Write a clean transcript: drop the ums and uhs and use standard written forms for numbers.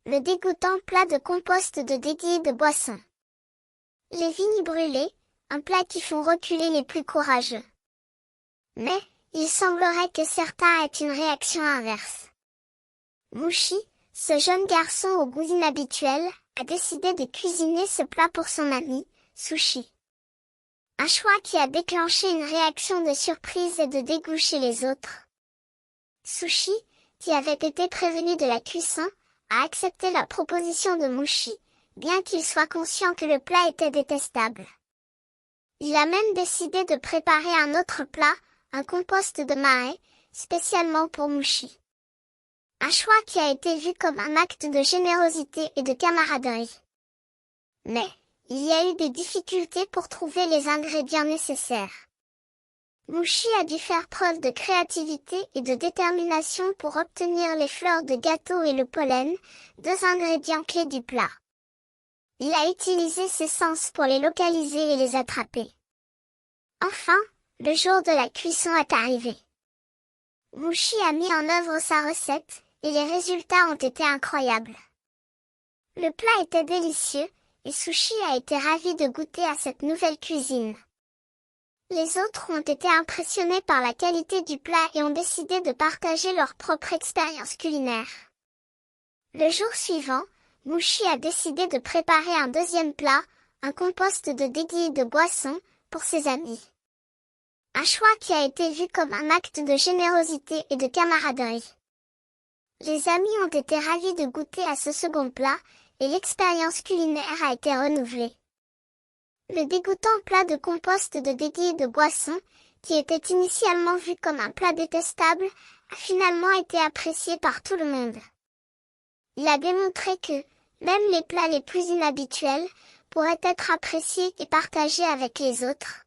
Le dégoûtant plat de compost de déguis de boisson. Les vignes brûlées, un plat qui font reculer les plus courageux. Mais, il semblerait que certains aient une réaction inverse. Mouchi, ce jeune garçon au goût inhabituel, a décidé de cuisiner ce plat pour son ami, Sushi. Un choix qui a déclenché une réaction de surprise et de dégoût chez les autres. Sushi, qui avait été prévenu de la cuisson, a accepté la proposition de Mouchi, bien qu'il soit conscient que le plat était détestable. Il a même décidé de préparer un autre plat, un compost de maïs, spécialement pour Mouchi. Un choix qui a été vu comme un acte de générosité et de camaraderie. Mais, il y a eu des difficultés pour trouver les ingrédients nécessaires. Mouchi a dû faire preuve de créativité et de détermination pour obtenir les fleurs de gâteau et le pollen, deux ingrédients clés du plat. Il a utilisé ses sens pour les localiser et les attraper. Enfin, le jour de la cuisson est arrivé. Mouchi a mis en œuvre sa recette, et les résultats ont été incroyables. Le plat était délicieux, et Sushi a été ravi de goûter à cette nouvelle cuisine. Les autres ont été impressionnés par la qualité du plat et ont décidé de partager leur propre expérience culinaire. Le jour suivant, Mouchi a décidé de préparer un deuxième plat, un compost de déguis de boisson, pour ses amis. Un choix qui a été vu comme un acte de générosité et de camaraderie. Les amis ont été ravis de goûter à ce second plat, et l'expérience culinaire a été renouvelée. Le dégoûtant plat de compost de déguis de boisson, qui était initialement vu comme un plat détestable, a finalement été apprécié par tout le monde. Il a démontré que, même les plats les plus inhabituels, pourraient être appréciés et partagés avec les autres.